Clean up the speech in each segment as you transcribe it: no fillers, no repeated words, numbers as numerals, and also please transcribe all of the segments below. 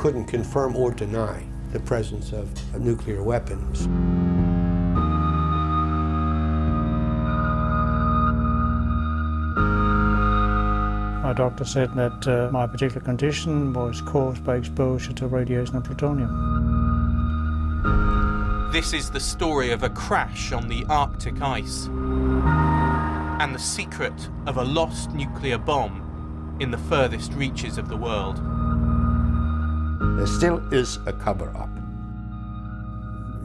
couldn't confirm or deny the presence of nuclear weapons. My doctor said that my particular condition was caused by exposure to radiation of plutonium. This is the story of a crash on the Arctic ice and the secret of a lost nuclear bomb in the furthest reaches of the world. There still is a cover-up.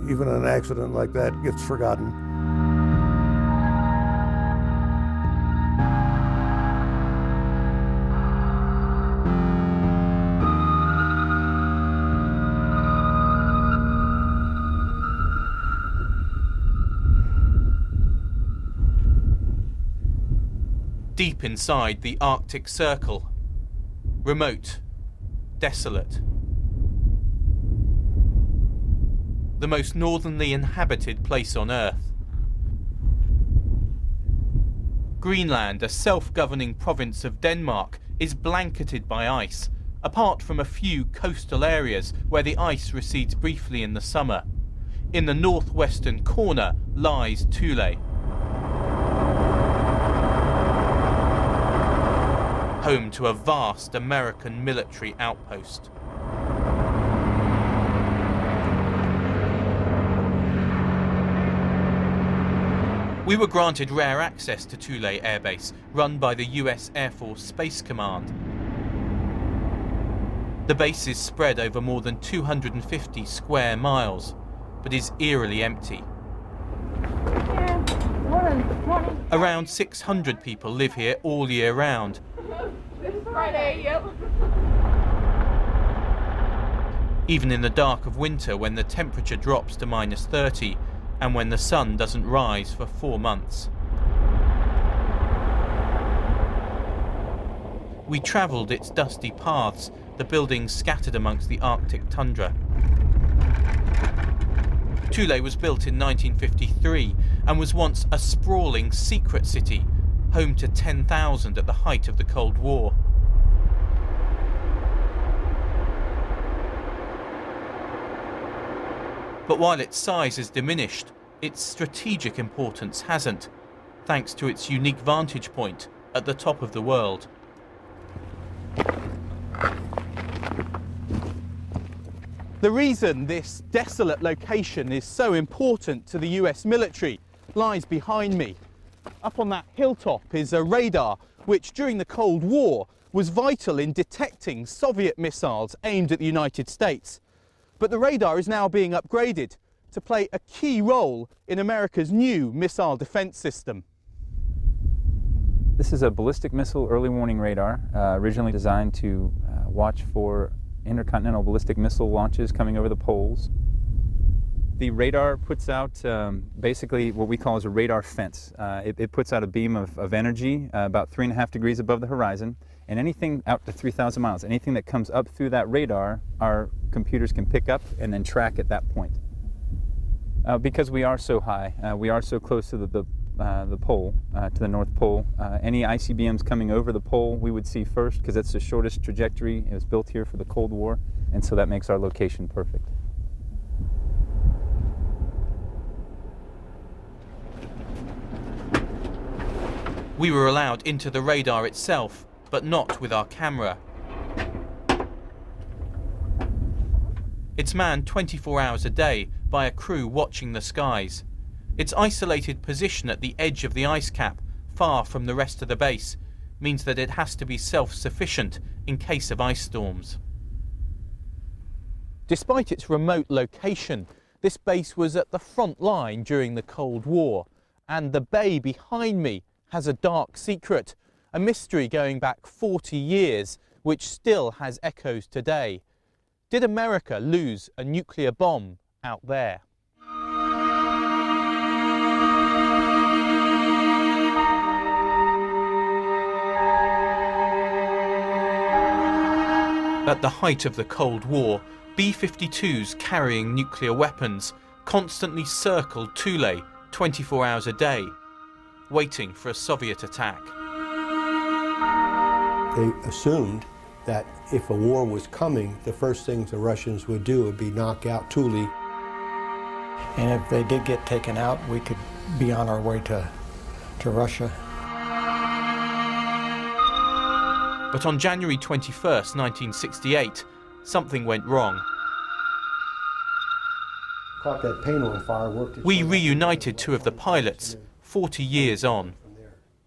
Even an accident like that gets forgotten. Deep inside the Arctic Circle, remote, desolate, the most northernly inhabited place on Earth. Greenland, a self-governing province of Denmark, is blanketed by ice, apart from a few coastal areas where the ice recedes briefly in the summer. In the northwestern corner lies Thule, home to a vast American military outpost. We were granted rare access to Thule Air Base, run by the US Air Force Space Command. The base is spread over more than 250 square miles, but is eerily empty. Around 600 people live here all year round. Friday, yep. Even in the dark of winter, when the temperature drops to -30 and when the sun doesn't rise for 4 months. We travelled its dusty paths, the buildings scattered amongst the Arctic tundra. Thule was built in 1953 and was once a sprawling secret city, home to 10,000 at the height of the Cold War. But while its size has diminished, its strategic importance hasn't, thanks to its unique vantage point at the top of the world. The reason this desolate location is so important to the US military lies behind me. Up on that hilltop is a radar which, during the Cold War, was vital in detecting Soviet missiles aimed at the United States. But the radar is now being upgraded to play a key role in America's new missile defense system. This is a ballistic missile early warning radar, originally designed to watch for intercontinental ballistic missile launches coming over the poles. The radar puts out basically what we call as a radar fence. It puts out a beam of energy about 3.5 degrees above the horizon, and anything out to 3,000 miles, anything that comes up through that radar, our computers can pick up and then track at that point. Because we are so high, we are so close to the pole, to the North Pole, any ICBMs coming over the pole we would see first, because it's the shortest trajectory. It was built here for the Cold War, and so that makes our location perfect. We were allowed into the radar itself, but not with our camera. It's manned 24 hours a day by a crew watching the skies. Its isolated position at the edge of the ice cap, far from the rest of the base, means that it has to be self-sufficient in case of ice storms. Despite its remote location, this base was at the front line during the Cold War, and the bay behind me has a dark secret, a mystery going back 40 years, which still has echoes today. Did America lose a nuclear bomb out there? At the height of the Cold War, B-52s carrying nuclear weapons constantly circled Thule 24 hours a day, waiting for a Soviet attack. They assumed that if a war was coming, the first things the Russians would do would be knock out Thule. And if they did get taken out, we could be on our way to Russia. But on January 21st, 1968, something went wrong. Caught that paint on fire, worked its We way up. reunited two of the pilots, 40 years on.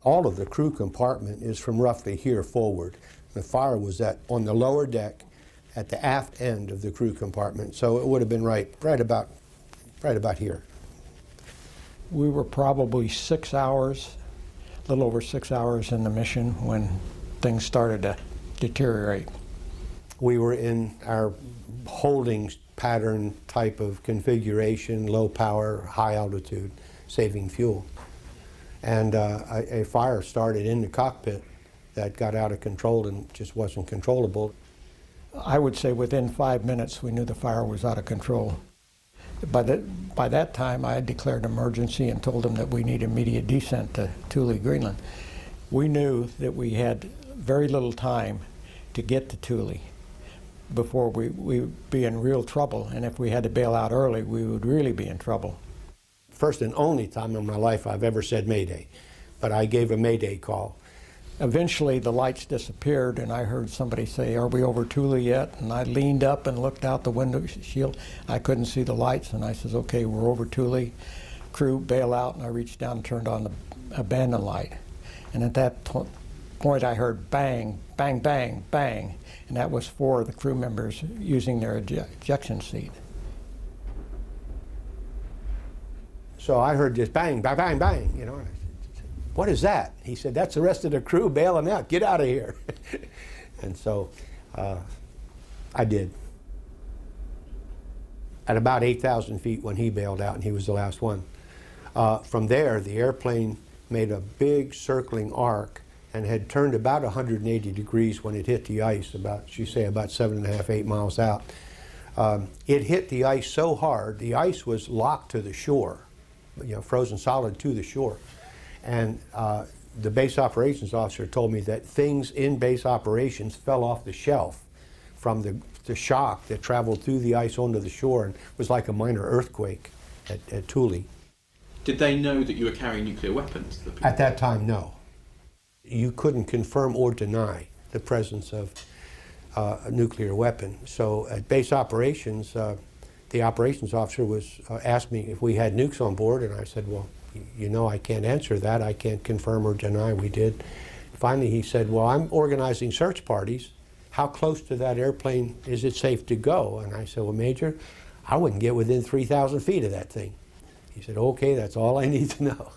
All of the crew compartment is from roughly here forward. The fire was on the lower deck at the aft end of the crew compartment, so it would have been right about here. We were probably 6 hours, a little over 6 hours in the mission when things started to deteriorate. We were in our holding pattern type of configuration, low power, high altitude, saving fuel. And a fire started in the cockpit that got out of control and just wasn't controllable. I would say within 5 minutes we knew the fire was out of control. By that time I had declared emergency and told them that we need immediate descent to Thule, Greenland. We knew that we had very little time to get to Thule before we'd be in real trouble, and if we had to bail out early, we would really be in trouble. First and only time in my life I've ever said Mayday, but I gave a Mayday call. Eventually the lights disappeared and I heard somebody say, "Are we over Thule yet?" And I leaned up and looked out the window shield. I couldn't see the lights and I says, "Okay, we're over Thule." Crew, bail out, and I reached down and turned on the abandon light. And at that point I heard bang, bang, bang, bang, and that was 4 of the crew members using their ejection seat. So I heard this bang, bang, bang, bang, you know. And I said, "What is that?" He said, "That's the rest of the crew bailing out. Get out of here." And so I did. At about 8,000 feet when he bailed out, and he was the last one. From there, the airplane made a big circling arc and had turned about 180 degrees when it hit the ice, about 7.5, 8 miles out. It hit the ice so hard, the ice was locked to the shore, you know, frozen solid to the shore. And the base operations officer told me that things in base operations fell off the shelf from the shock that traveled through the ice onto the shore, and was like a minor earthquake at Thule. Did they know that you were carrying nuclear weapons? At that time, no. You couldn't confirm or deny the presence of a nuclear weapon. So at base operations, the operations officer asked me if we had nukes on board, and I said, "Well, you know, I can't answer that. I can't confirm or deny we did." Finally, he said, "Well, I'm organizing search parties. How close to that airplane is it safe to go?" And I said, "Well, Major, I wouldn't get within 3,000 feet of that thing." He said, "Okay, that's all I need to know."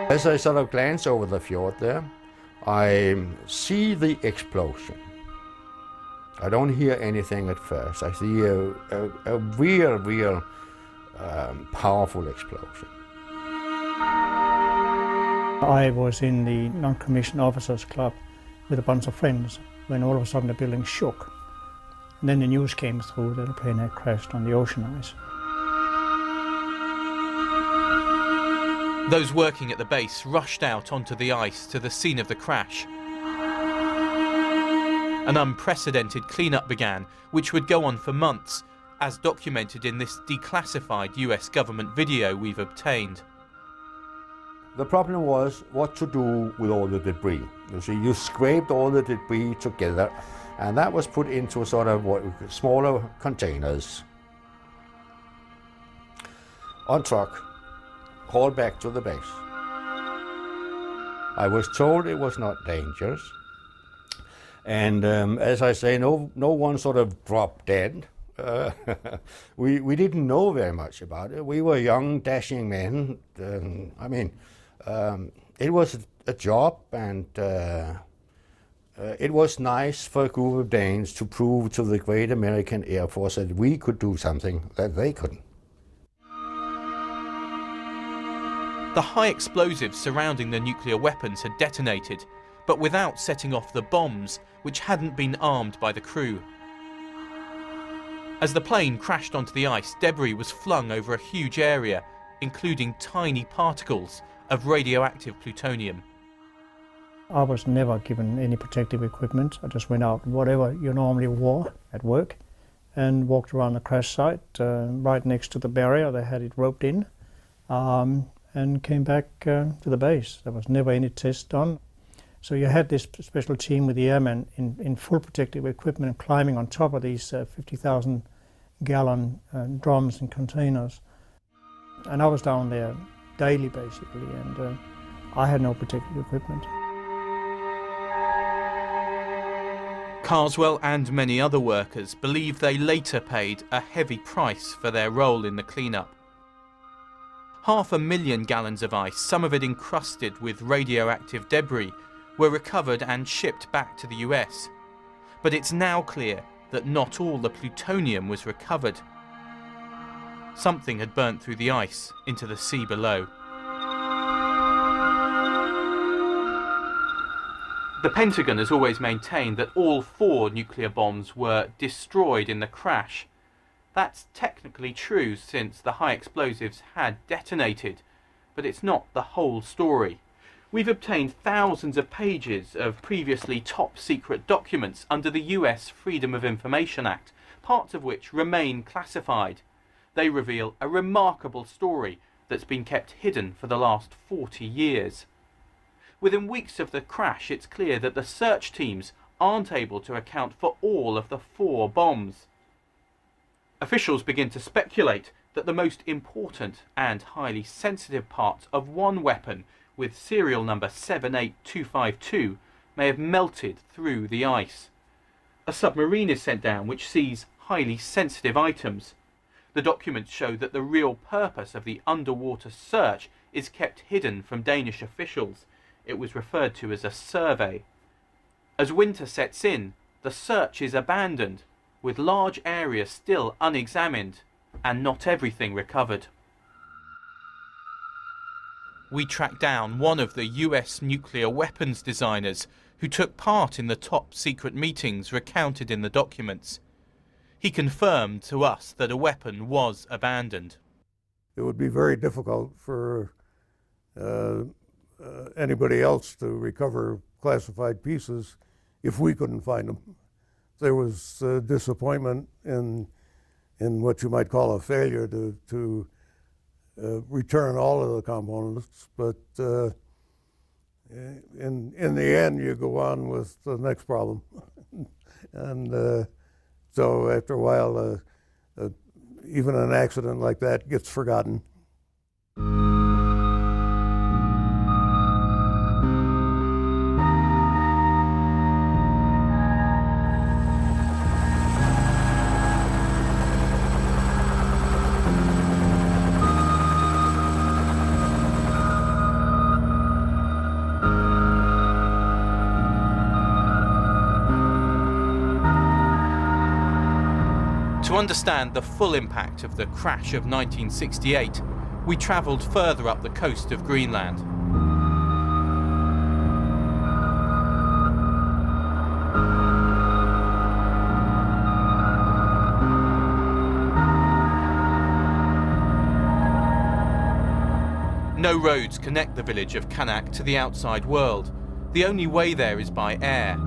As I sort of glance over the fjord there, I see the explosion. I don't hear anything at first. I see a real powerful explosion. I was in the non-commissioned officers club with a bunch of friends when all of a sudden the building shook. And then the news came through that a plane had crashed on the ocean ice. Those working at the base rushed out onto the ice to the scene of the crash. An unprecedented cleanup began, which would go on for months, as documented in this declassified US government video we've obtained. The problem was what to do with all the debris. You see, you scraped all the debris together, and that was put into sort of smaller containers on truck, hauled back to the base. I was told it was not dangerous, and as I say, no one sort of dropped dead. We didn't know very much about it. We were young, dashing men. It was a job, and it was nice for a group of Danes to prove to the great American Air Force that we could do something that they couldn't. The high explosives surrounding the nuclear weapons had detonated, but without setting off the bombs, which hadn't been armed by the crew. As the plane crashed onto the ice, debris was flung over a huge area, including tiny particles of radioactive plutonium. I was never given any protective equipment. I just went out, whatever you normally wore at work, and walked around the crash site right next to the barrier. They had it roped in, and came back to the base. There was never any test done. So you had this special team with the airmen in full protective equipment climbing on top of these 50,000 gallon drums and containers. And I was down there daily basically, and I had no protective equipment. Carswell and many other workers believe they later paid a heavy price for their role in the cleanup. 500,000 gallons of ice, some of it encrusted with radioactive debris, were recovered and shipped back to the US. But it's now clear that not all the plutonium was recovered. Something had burnt through the ice into the sea below. The Pentagon has always maintained that all 4 nuclear bombs were destroyed in the crash. That's technically true since the high explosives had detonated, but it's not the whole story. We've obtained thousands of pages of previously top-secret documents under the US Freedom of Information Act, parts of which remain classified. They reveal a remarkable story that's been kept hidden for the last 40 years. Within weeks of the crash, it's clear that the search teams aren't able to account for all of the 4 bombs. Officials begin to speculate that the most important and highly sensitive parts of one weapon with serial number 78252 may have melted through the ice. A submarine is sent down which sees highly sensitive items. The documents show that the real purpose of the underwater search is kept hidden from Danish officials. It was referred to as a survey. As winter sets in, the search is abandoned, with large areas still unexamined and not everything recovered. We tracked down one of the US nuclear weapons designers who took part in the top secret meetings recounted in the documents. He confirmed to us that a weapon was abandoned. It would be very difficult for anybody else to recover classified pieces if we couldn't find them. There was disappointment in what you might call a failure to return all of the components, but in the end you go on with the next problem. And so after a while, even an accident like that gets forgotten. To understand the full impact of the crash of 1968, we travelled further up the coast of Greenland. No roads connect the village of Qaanaaq to the outside world. The only way there is by air.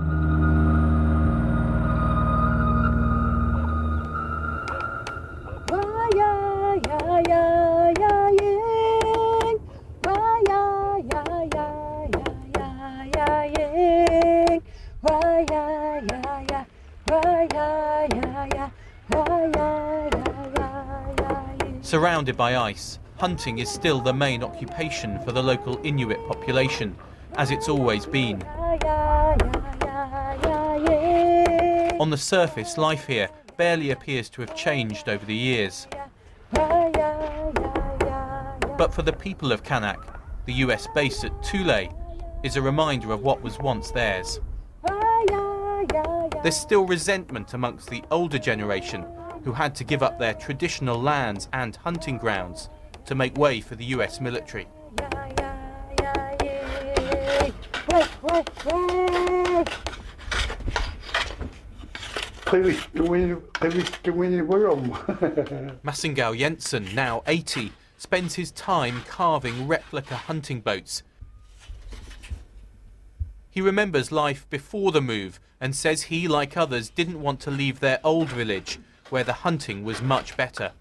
Surrounded by ice, hunting is still the main occupation for the local Inuit population, as it's always been. On the surface, life here barely appears to have changed over the years. But for the people of Qaanaaq, the US base at Thule is a reminder of what was once theirs. There's still resentment amongst the older generation who had to give up their traditional lands and hunting grounds to make way for the US military. Massengal Jensen, now 80, spends his time carving replica hunting boats. He remembers life before the move and says he, like others, didn't want to leave their old village, where the hunting was much better.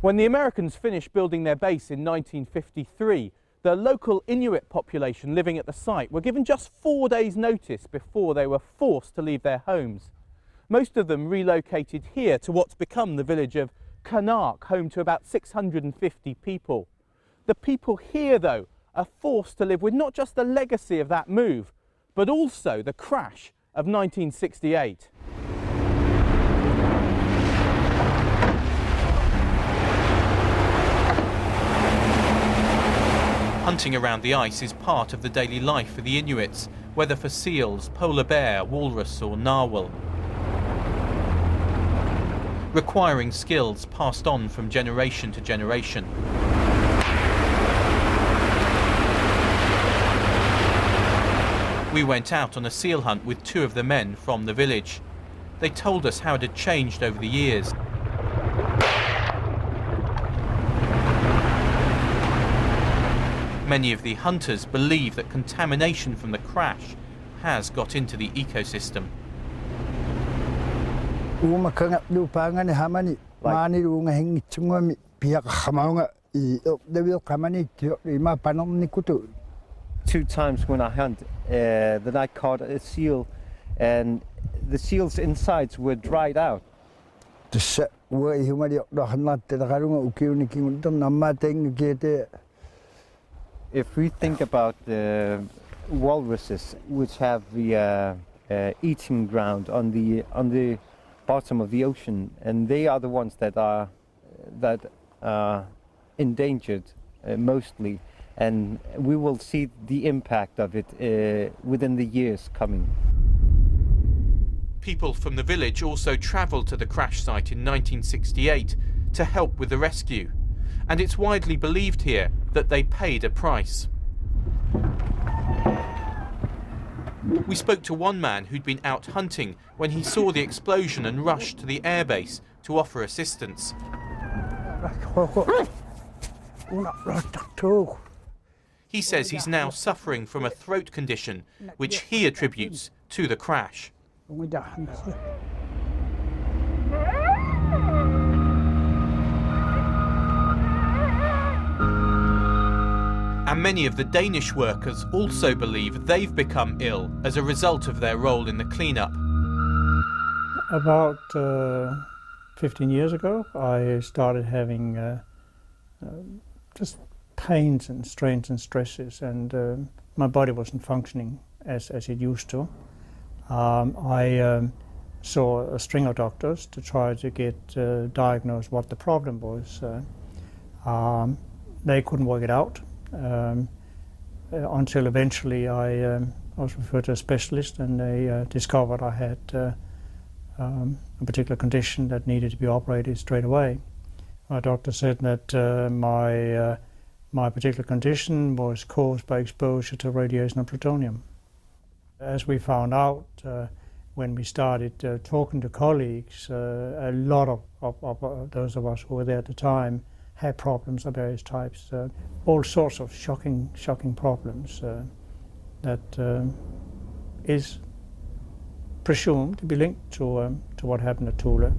When the Americans finished building their base in 1953, the local Inuit population living at the site were given just 4 days' notice before they were forced to leave their homes. Most of them relocated here to what's become the village of Kanark, home to about 650 people. The people here, though, are forced to live with not just the legacy of that move, but also the crash of 1968. Hunting around the ice is part of the daily life for the Inuits, whether for seals, polar bear, walrus or narwhal. Requiring skills passed on from generation to generation. We went out on a seal hunt with 2 of the men from the village. They told us how it had changed over the years. Many of the hunters believe that contamination from the crash has got into the ecosystem. Two times when I hunt, that I caught a seal, and the seal's insides were dried out. If we think about the walruses, which have the eating ground on the bottom of the ocean, and they are the ones that are endangered mostly, and we will see the impact of it within the years coming. People from the village also travelled to the crash site in 1968 to help with the rescue, and it's widely believed here that they paid a price. We spoke to one man who'd been out hunting when he saw the explosion and rushed to the airbase to offer assistance. He says he's now suffering from a throat condition, which he attributes to the crash. And many of the Danish workers also believe they've become ill as a result of their role in the cleanup. About 15 years ago, I started having just pains and strains and stresses, and my body wasn't functioning as it used to. I saw a string of doctors to try to get diagnosed what the problem was. They couldn't work it out. Until eventually I was referred to a specialist, and they discovered I had a particular condition that needed to be operated straight away. My doctor said that my particular condition was caused by exposure to radiation of plutonium. As we found out when we started talking to colleagues, a lot of those of us who were there at the time had problems of various types, all sorts of shocking problems that is presumed to be linked to what happened at Thule.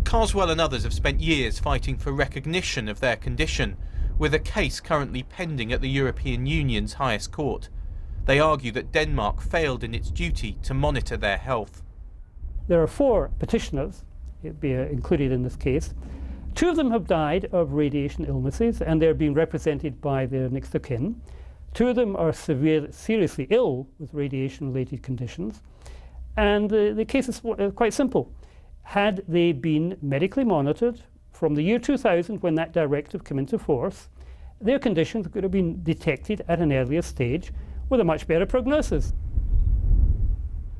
Carswell and others have spent years fighting for recognition of their condition, with a case currently pending at the European Union's highest court. They argue that Denmark failed in its duty to monitor their health. There are 4 petitioners included in this case. 2 of them have died of radiation illnesses, and they're being represented by their next of kin. 2 of them are seriously ill with radiation-related conditions. And the case is quite simple. Had they been medically monitored from the year 2000, when that directive came into force, their conditions could have been detected at an earlier stage with a much better prognosis.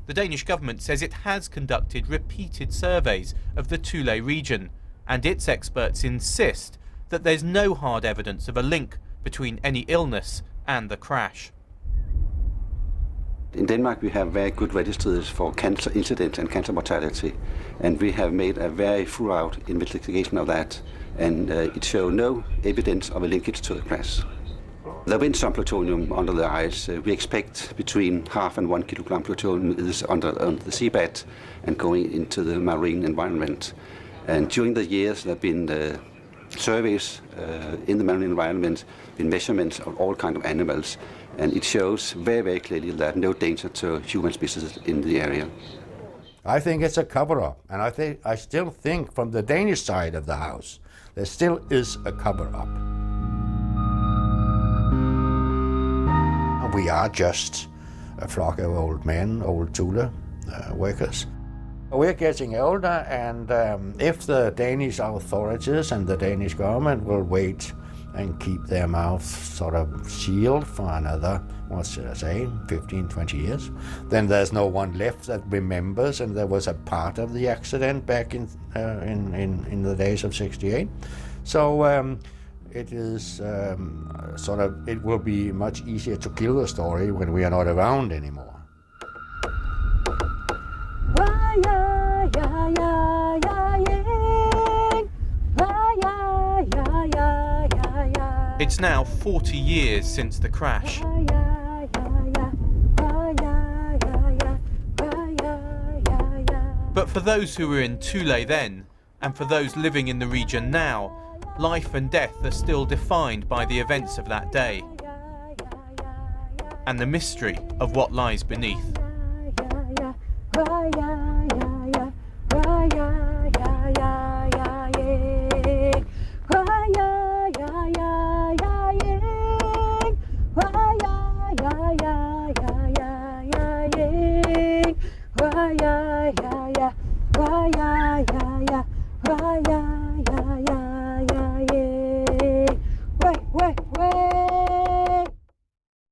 The Danish government says it has conducted repeated surveys of the Thule region, and its experts insist that there's no hard evidence of a link between any illness and the crash. In Denmark, we have very good registries for cancer incidents and cancer mortality, and we have made a very thorough investigation of that, and it shows no evidence of a linkage to the crash. There has been some plutonium under the ice. We expect between 0.5 and 1 kilogram plutonium is under the seabed and going into the marine environment. And during the years, there have been surveys in the marine environment, been measurements of all kinds of animals, and it shows very, very clearly that no danger to human species in the area. I think it's a cover-up, and I still think from the Danish side of the house, there still is a cover-up. We are just a flock of old men, old Thule workers. We're getting older, and if the Danish authorities and the Danish government will wait and keep their mouths sort of sealed for another, 15, 20 years, then there's no one left that remembers, and there was a part of the accident back in the days of '68. So it is it will be much easier to kill the story when we are not around anymore. It's now 40 years since the crash. But for those who were in Thule then, and for those living in the region now, life and death are still defined by the events of that day and the mystery of what lies beneath. Yeah.